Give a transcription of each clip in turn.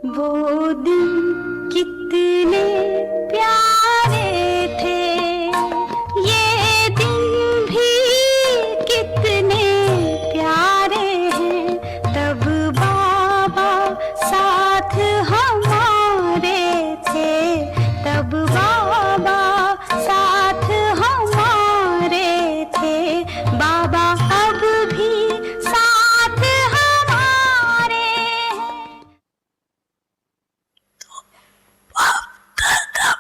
वो दिन कितने प्यारे थे, ये दिन भी कितने प्यारे हैं। तब बाबा साथ हमारे थे, तब बाबा साथ हमारे थे। बाबा अब भी साथ हमारे हैं। बाप दादा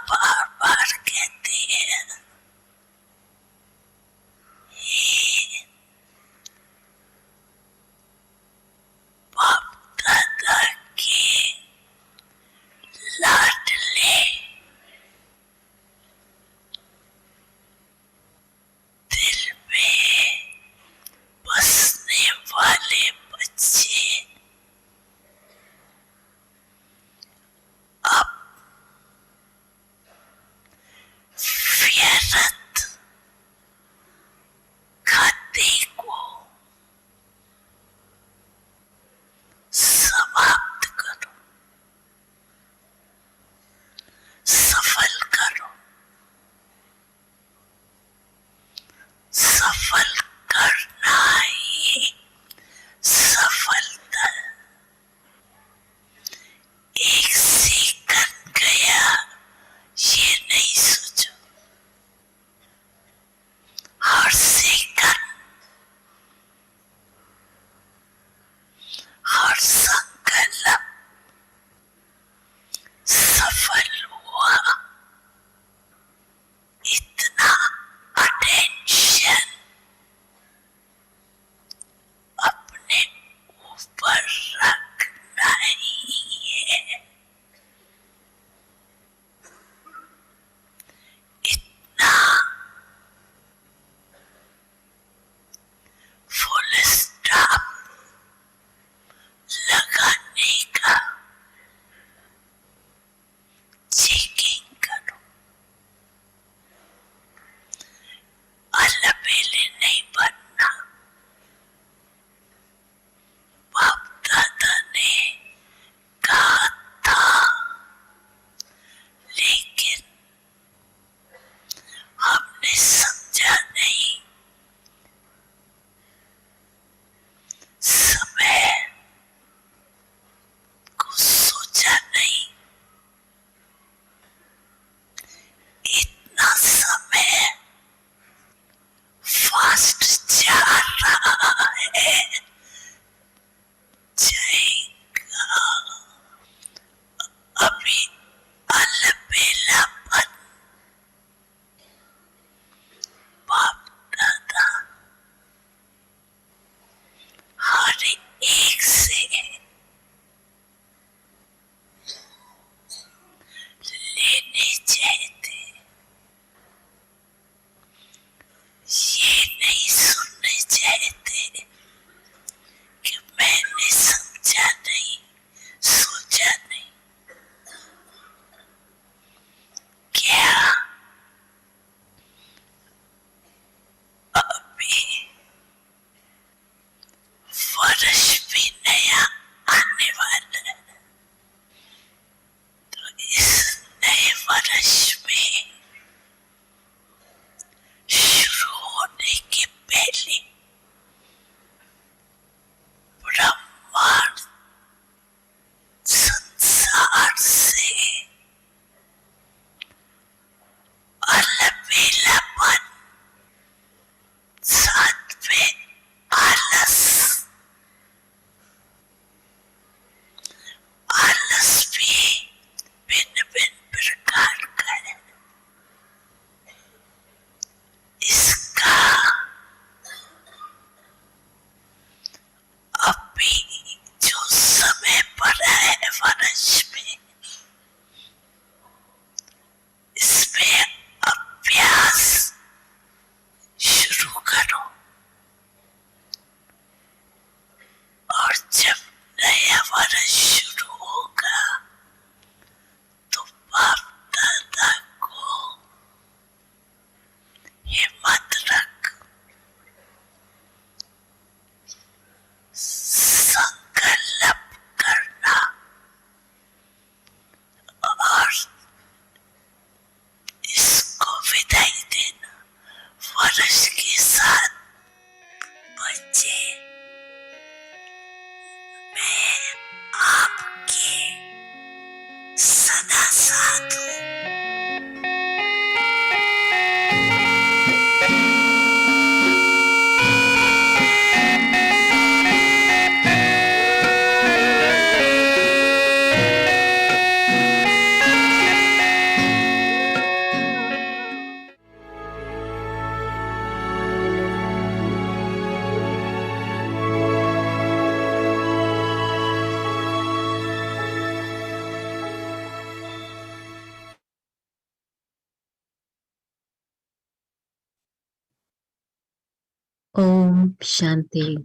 Om Shanti.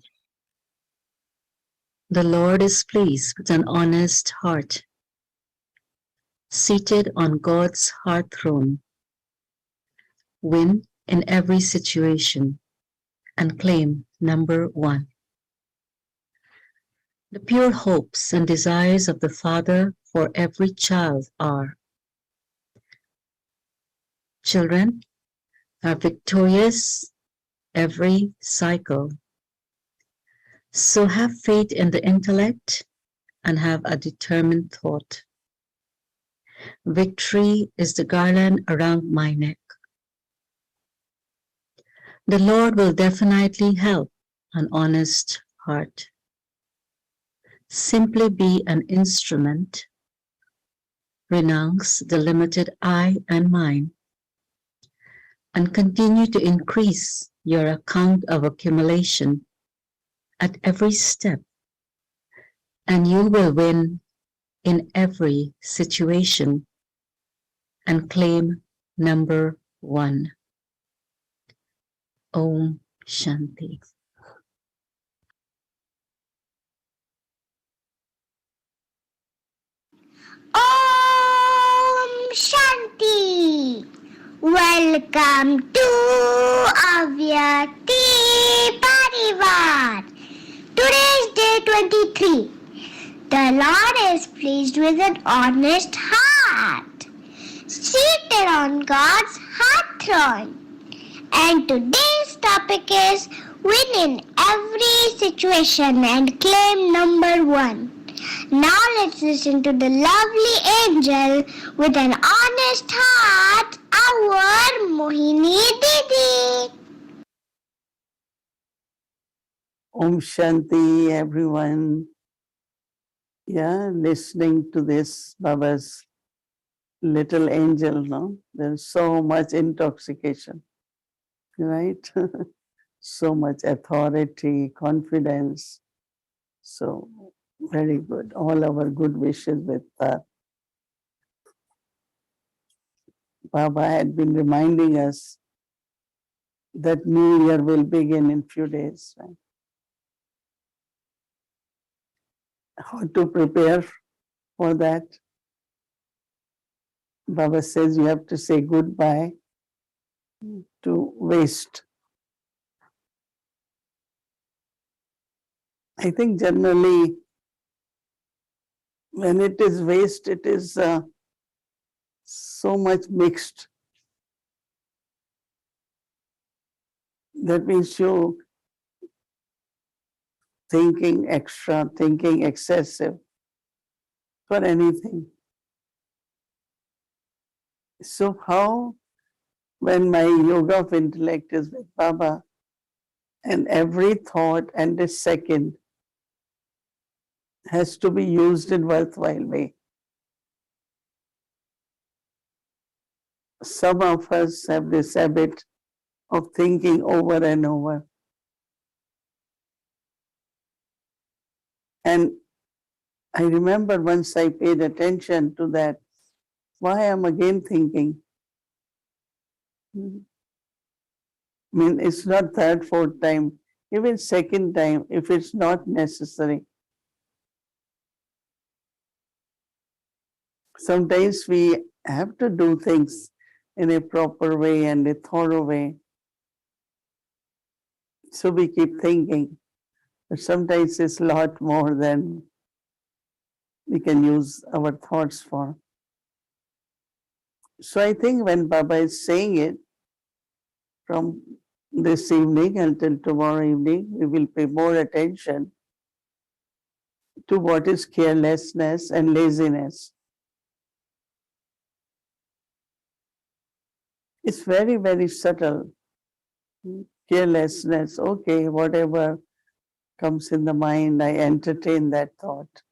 The Lord is pleased with an honest heart. Seated on God's heart throne, win in every situation and claim number one. The pure hopes and desires of the Father for every child are: children are victorious every cycle. So have faith in the intellect and have a determined thought. Victory is the garland around my neck. The Lord will definitely help an honest heart. Simply be an instrument. Renounce the limited I and mine, and continue to increase your account of accumulation at every step, and you will win in every situation and claim number one. Om Shanti. Om Shanti. Welcome to Avyakti Parivar. Today is day 23. The Lord is pleased with an honest heart, seated on God's heart throne. And today's topic is win in every situation and claim number one. Now let's listen to the lovely angel with an honest heart, our Mohini Didi. Om Shanti, everyone. Yeah, listening to this Baba's little angel, no? There's so much intoxication, right? So much authority, confidence. So, very good. All our good wishes with Baba had been reminding us that New Year will begin in few days, right? How to prepare for that? Baba says you have to say goodbye to waste. I think generally when it is waste, it is so much mixed. That means you thinking extra, thinking excessive for anything. So how, when my yoga of intellect is with Baba, and every thought and a second has to be used in worthwhile way. Some of us have this habit of thinking over and over. And I remember once I paid attention to that, why I'm again thinking. I mean, it's not third, fourth time, even second time, if it's not necessary. Sometimes we have to do things in a proper way and a thorough way. So we keep thinking, but sometimes it's a lot more than we can use our thoughts for. So I think when Baba is saying it, from this evening until tomorrow evening, we will pay more attention to what is carelessness and laziness. It's very, very subtle. Carelessness, okay, whatever comes in the mind, I entertain that thought.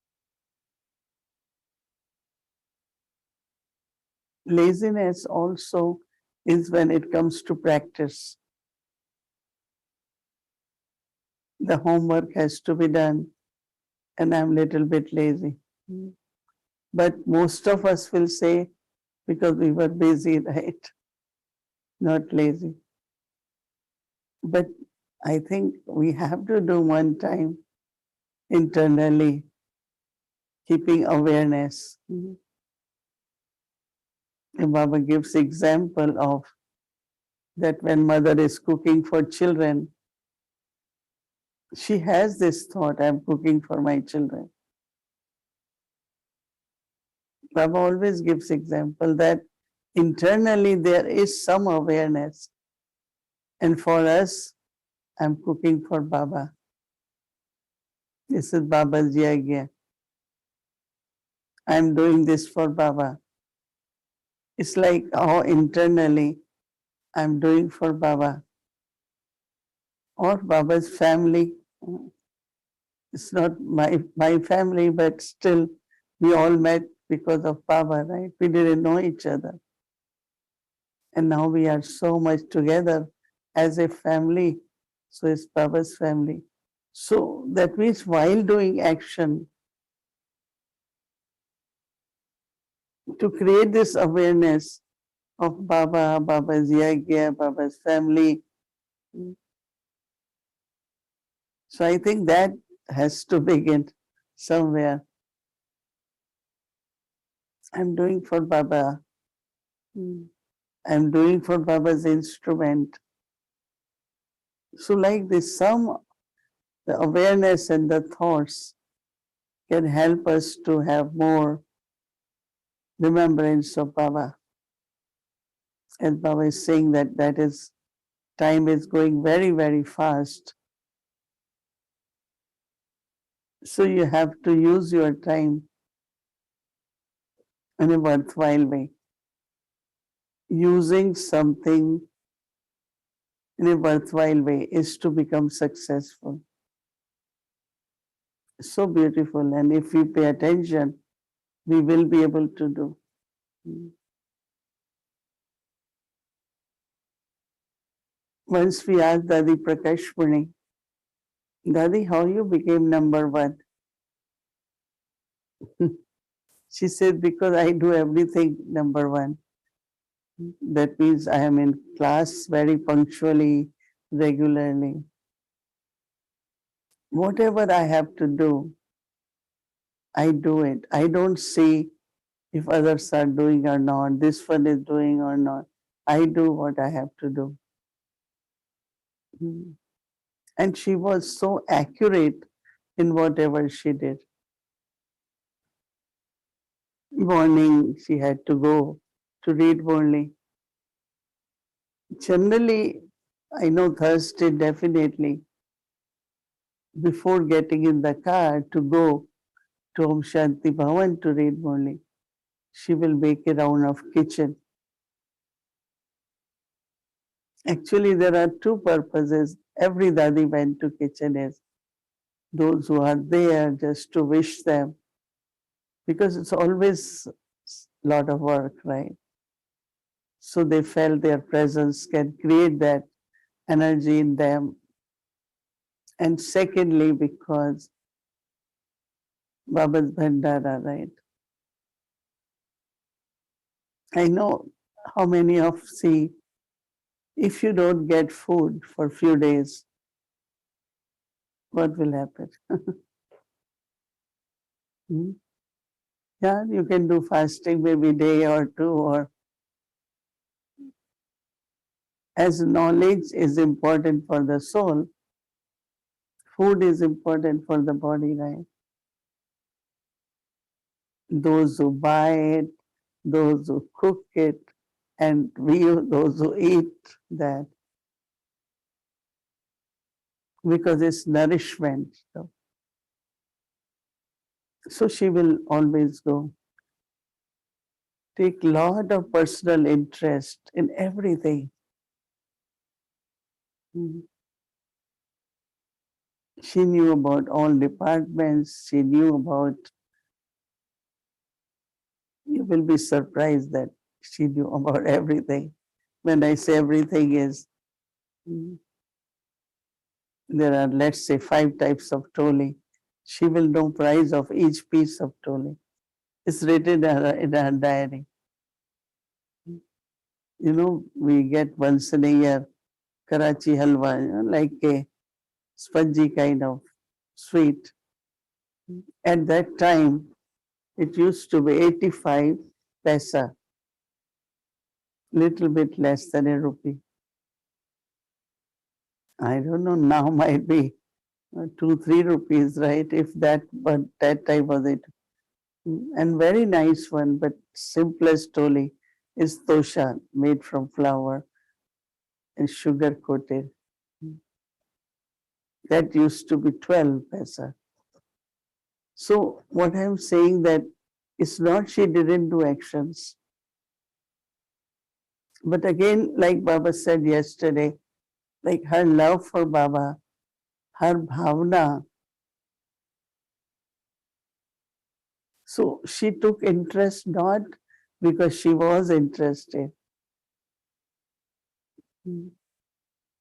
Laziness also is when it comes to practice. The homework has to be done, and I'm a little bit lazy. But most of us will say, because we were busy, right? Not lazy. But I think we have to do one time internally, keeping awareness. And Baba gives example of that when mother is cooking for children, she has this thought, I'm cooking for my children. Baba always gives example that internally there is some awareness. And for us, I'm cooking for Baba. This is Baba's yagya. I'm doing this for Baba. It's like how internally I'm doing for Baba or Baba's family. It's not my family, but still we all met because of Baba, right? We didn't know each other. And now we are so much together as a family. So it's Baba's family. So that means while doing action, to create this awareness of Baba, Baba's yagya, Baba's family. So I think that has to begin somewhere. I'm doing for Baba. I'm doing for Baba's instrument. So like this, the awareness and the thoughts can help us to have more remembrance of Baba. And Baba is saying that is time is going very, very fast. So you have to use your time in a worthwhile way. Using something in a worthwhile way is to become successful. So beautiful. And if we pay attention, we will be able to do. Once we asked Dadi Prakashmani, Dadi, how you became number one? She said, because I do everything number one. That means I am in class very punctually, regularly. Whatever I have to do, I do it. I don't see if others are doing or not, this one is doing or not. I do what I have to do. And she was so accurate in whatever she did. Morning, she had to go to read only. Generally, I know Thursday definitely, before getting in the car to go to Om Shanti Bhavan to read only, she will make a round of kitchen. Actually, there are two purposes. Every Dadi went to kitchen is those who are there just to wish them, because it's always a lot of work, right? So they felt their presence can create that energy in them. And secondly, because Baba's Bhandara, right? I know how many of see, if you don't get food for a few days, what will happen? Hmm? Yeah, you can do fasting maybe day or two, or as knowledge is important for the soul, food is important for the body, right? Those who buy it, those who cook it, and those who eat that, because it's nourishment. So she will always go. Take lot of personal interest in everything. Mhm. She knew about all departments. She knew about, you will be surprised that she knew about everything. When I say everything is, there are, let's say, 5 types of toli. She will know price of each piece of toli. It's written in her diary. You know, we get once in a year Karachi halwa, like a spongy kind of sweet. At that time, it used to be 85 paisa, little bit less than a rupee. I don't know, now might be 2, 3 rupees, right? If that, but that time was it. And very nice one, but simplest toli is tosha, made from flour and sugar coated. That used to be 12 paisa. So what I'm saying that it's not she didn't do actions. But again, like Baba said yesterday, like her love for Baba, her bhavna. So she took interest not because she was interested,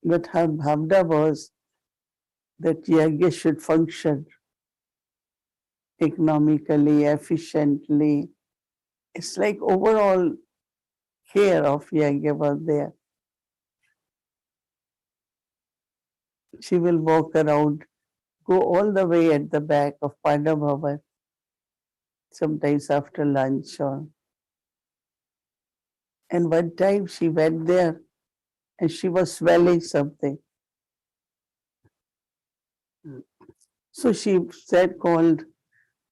but her bhavna was that yajna should function economically, efficiently. It's like overall care of yajna was there. She will walk around, go all the way at the back of Panda Bhavan, sometimes after lunch or. And one time she went there and she was smelling something. So she said, called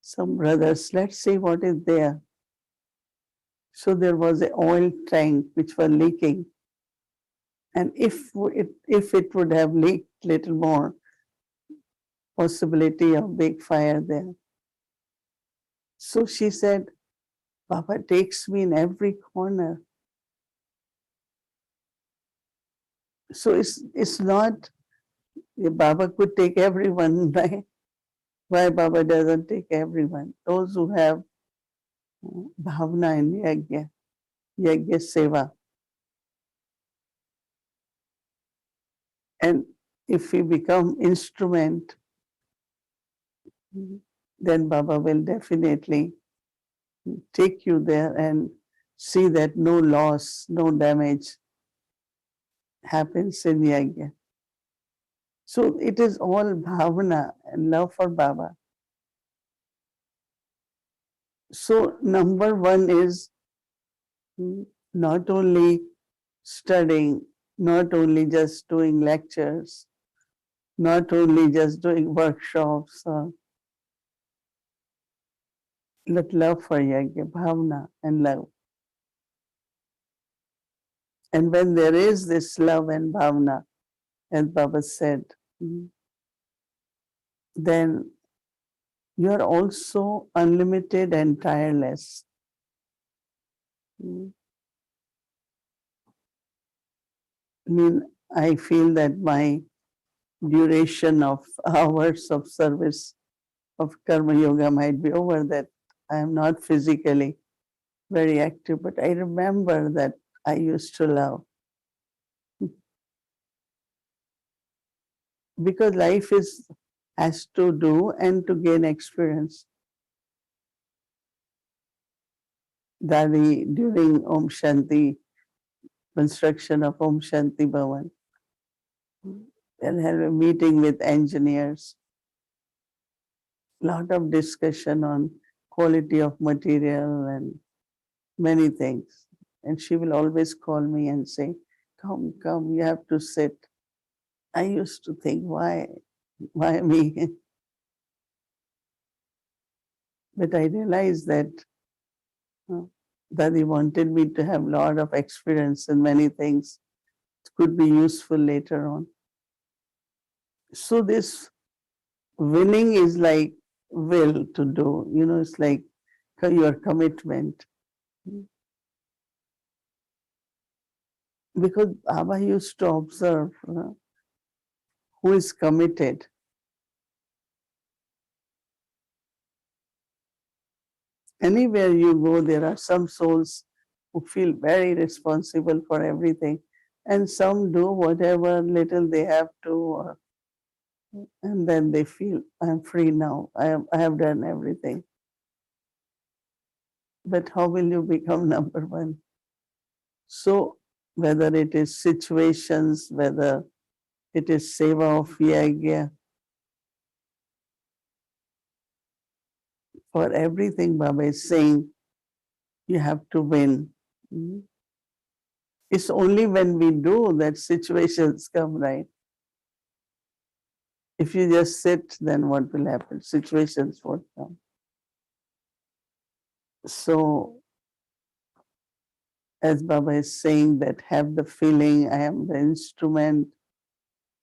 some brothers, let's see what is there. So there was an oil tank which was leaking. And if it would have leaked little more, possibility of big fire there. So she said, Baba takes me in every corner. So it's not Baba could take everyone, right? Why Baba doesn't take everyone? Those who have bhavna in yajna, yajna seva. And if we become instrument, then Baba will definitely take you there and see that no loss, no damage happens in yajna. So it is all bhavana and love for Baba. So number one is not only studying, not only just doing lectures, not only just doing workshops, but love for yajna, bhavana and love. And when there is this love and bhavana, as Baba said, then you are also unlimited and tireless. I mean, I feel that my duration of hours of service of Karma Yoga might be over, that I am not physically very active, but I remember that I used to love. Because life is has to do and to gain experience. Dadi, during Om Shanti, construction of Om Shanti Bhavan, and had a meeting with engineers, lot of discussion on quality of material and many things. And she will always call me and say, come, come, you have to sit. I used to think, why me? But I realized that Daddy wanted me to have a lot of experience in many things. It could be useful later on. So this winning is like will to do, it's like your commitment. Because Baba used to observe who is committed. Anywhere you go, there are some souls who feel very responsible for everything, and some do whatever little they have to, and then they feel, I'm free now, I have done everything. But how will you become number one? So whether it is situations, whether it is seva of yagya. For everything, Baba is saying, you have to win. Mm. It's only when we do that situations come, right? If you just sit, then what will happen? Situations won't come. So, as Baba is saying, that have the feeling I am the instrument,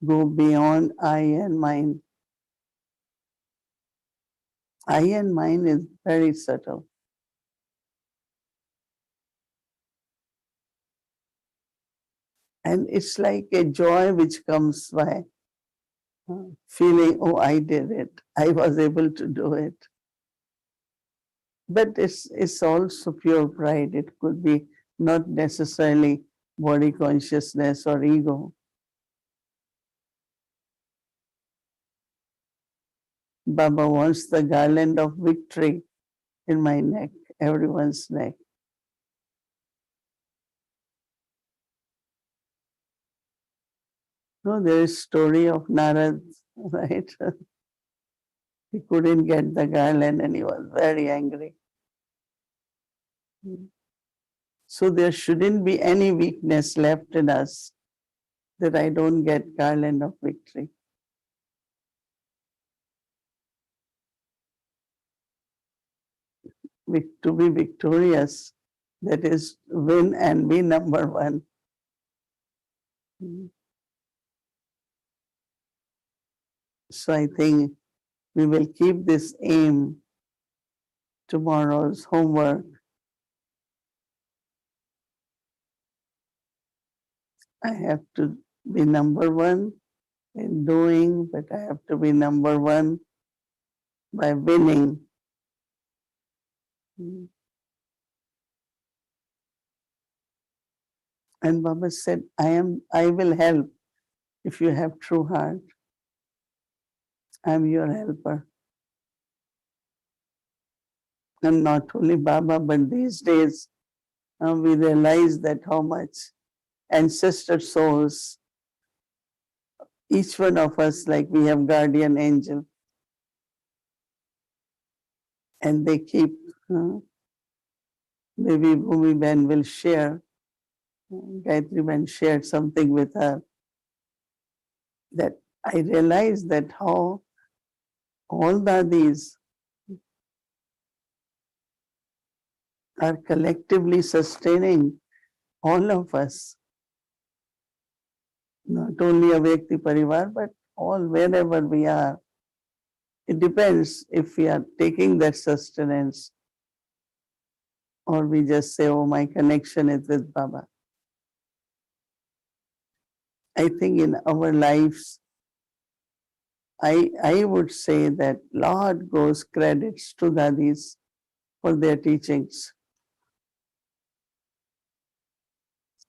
go beyond I and mine. I and mine is very subtle. And it's like a joy which comes by feeling, oh, I did it. I was able to do it. But it's also pure pride. It could be not necessarily body consciousness or ego. Baba wants the garland of victory in my neck, everyone's neck. No, there is story of Narad, right? He couldn't get the garland and he was very angry. So there shouldn't be any weakness left in us that I don't get garland of victory. To be victorious, that is win and be number one. So I think we will keep this aim tomorrow's homework. I have to be number one in doing, but I have to be number one by winning. And Baba said, I will help if you have true heart. I'm your helper. And not only Baba, but these days we realize that how much ancestor souls, each one of us, like we have guardian angel, and they keep, maybe Bhumi Ben will share, Gayatri Ben shared something with her, that I realized that how all these are collectively sustaining all of us, not only a Vyakti Parivar, but all wherever we are. It depends if we are taking that sustenance or we just say, oh, my connection is with Baba. I think in our lives, I would say that Lord goes credits to Dadis for their teachings.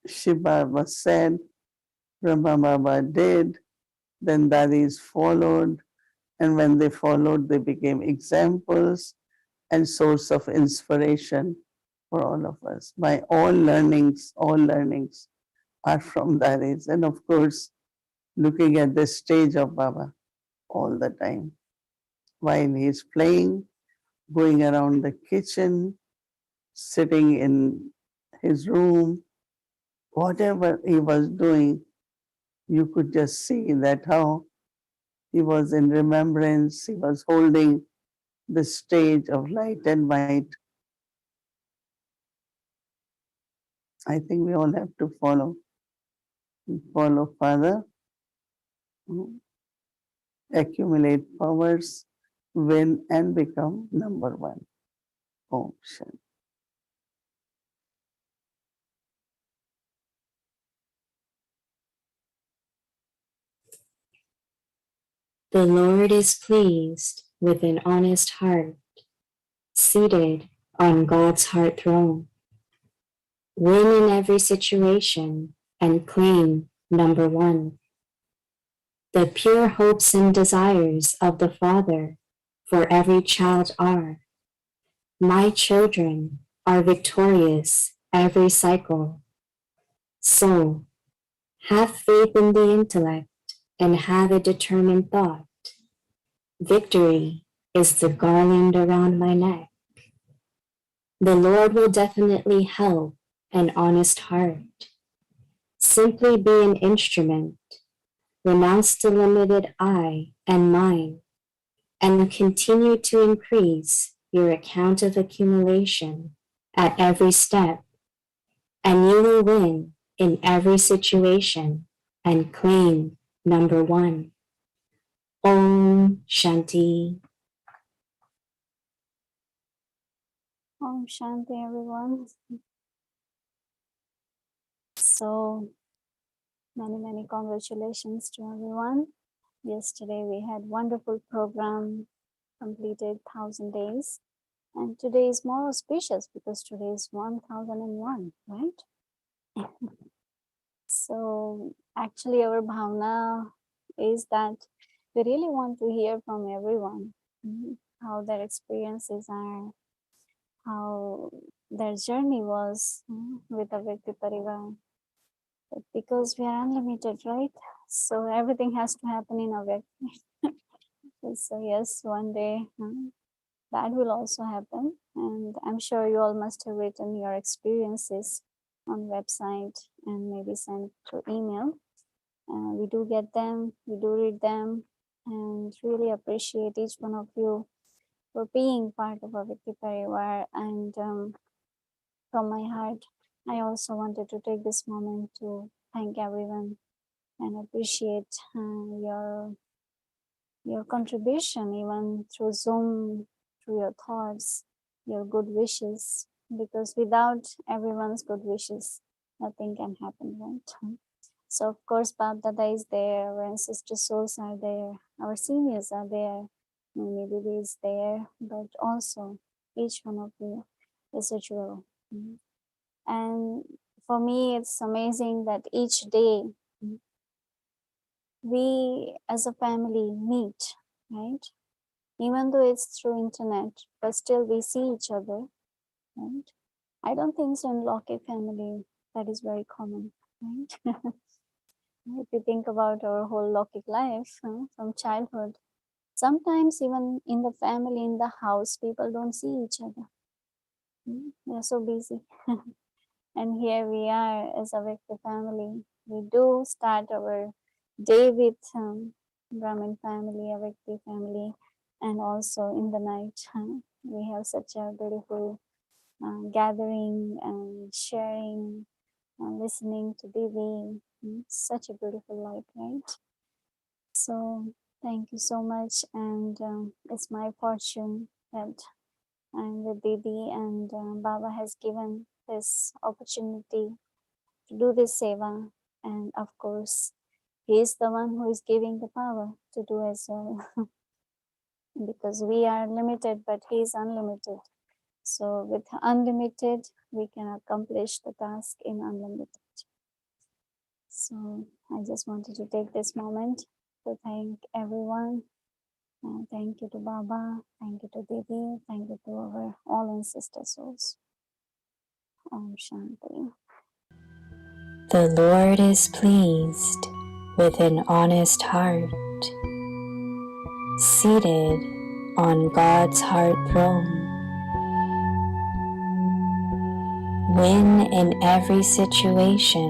Shiva was said, Brahma Baba did, then Dadis followed, and when they followed, they became examples and source of inspiration for all of us. My all learnings are from Dadis. And of course, looking at the stage of Baba all the time. While he's playing, going around the kitchen, sitting in his room, whatever he was doing, you could just see that how he was in remembrance, he was holding the stage of light and might. I think we all have to follow Father, accumulate powers, win and become number one. Om Shanti. The Lord is pleased with an honest heart, seated on God's heart throne. Win in every situation and claim number one. The pure hopes and desires of the Father for every child are. My children are victorious every cycle. So, have faith in the intellect and have a determined thought. Victory is the garland around my neck. The Lord will definitely help an honest heart. Simply be an instrument, renounce the limited I and mine, and continue to increase your account of accumulation at every step, and you will win in every situation and claim number one. Om Shanti. Om Shanti, everyone. So many congratulations to everyone. Yesterday we had wonderful program, completed 1,000 days, and today is more auspicious because today is 1001, right? So actually our bhavana is that we really want to hear from everyone, how their experiences are, how their journey was, with a Vyakti Parivar. But because we are unlimited, right? So everything has to happen in a Vyakti. So yes, one day that will also happen. And I'm sure you all must have written your experiences on website and maybe sent through email. We do get them, we do read them, and really appreciate each one of you for being part of our Vyakti Parivar. And from my heart, I also wanted to take this moment to thank everyone and appreciate your contribution, even through Zoom, through your thoughts, your good wishes, because without everyone's good wishes, nothing can happen, right? So of course, Bab Dada is there, and Sister Souls are there, our seniors are there, Mohini Didi is there, but also each one of you is a jewel. And for me, it's amazing that each day we as a family meet, right? Even though it's through internet, but still we see each other, right? I don't think so in Loki family that is very common, right? If you think about our whole Lokik life, from childhood, sometimes even in the family, in the house, people don't see each other. They're so busy. And here we are as a Vyakti family. We do start our day with Brahmin family, a Vyakti family, and also in the night, we have such a beautiful gathering and sharing, listening to Divi. Such a beautiful life, right? So thank you so much, and it's my fortune that I'm with Didi, and Baba has given this opportunity to do this seva, and of course, he is the one who is giving the power to do as well, because we are limited, but he is unlimited. So with unlimited, we can accomplish the task in unlimited. So I just wanted to take this moment to thank everyone. Thank you to Baba, thank you to Didi, thank you to our all ancestor souls. Om Shanti. The Lord is pleased with an honest heart, seated on God's heart throne. Win in every situation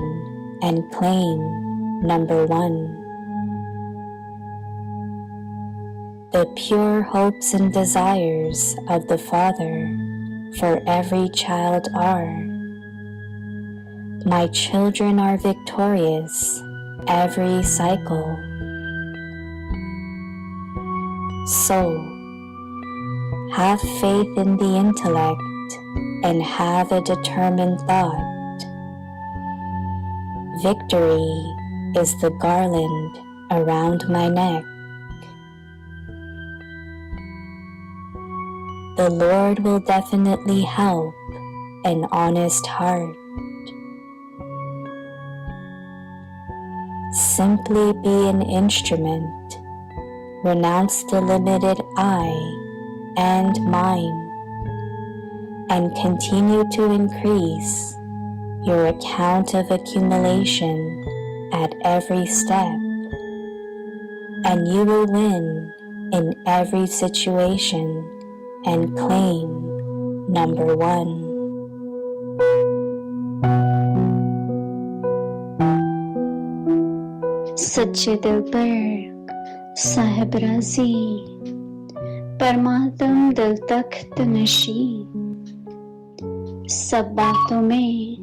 and claim number one. The pure hopes and desires of the Father for every child are. My children are victorious every cycle. So, have faith in the intellect and have a determined thought. Victory is the garland around my neck. The Lord will definitely help an honest heart. Simply be an instrument, renounce the limited I and mine, and continue to increase your account of accumulation at every step, and you will win in every situation and claim number one. सच्चे दिल पर साहिब राजी, परमात्म दिल तख्त नशी, सब बातों में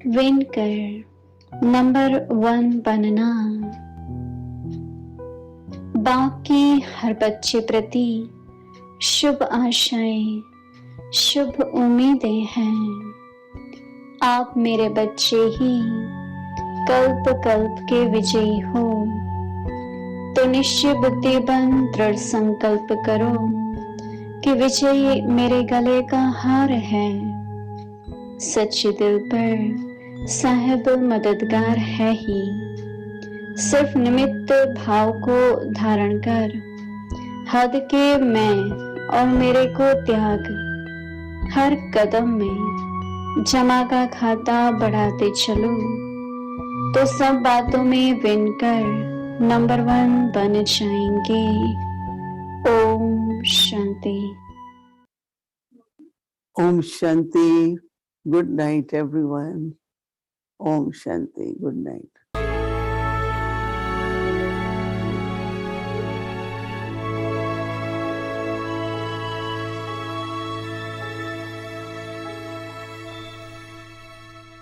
विन कर नंबर वन बनना। बाप की हर बच्चे प्रति शुभ आशाएं, शुभ उम्मीदें हैं। आप मेरे बच्चे ही कल्प कल्प के विजयी हो, तो निश्चय बुद्धि बन दृढ़ संकल्प करो कि विजय मेरे गले का हार है। सच्चे दिल पर साहिब मददगार है ही, सिर्फ निमित्त भाव को धारण कर हद के मैं और मेरे को त्याग, हर कदम में जमा का खाता बढ़ाते चलो, तो सब बातों में विन कर नंबर वन बन जाएंगे। Om Shanti. Om Shanti. Good night, everyone. Om Shanti. Good night.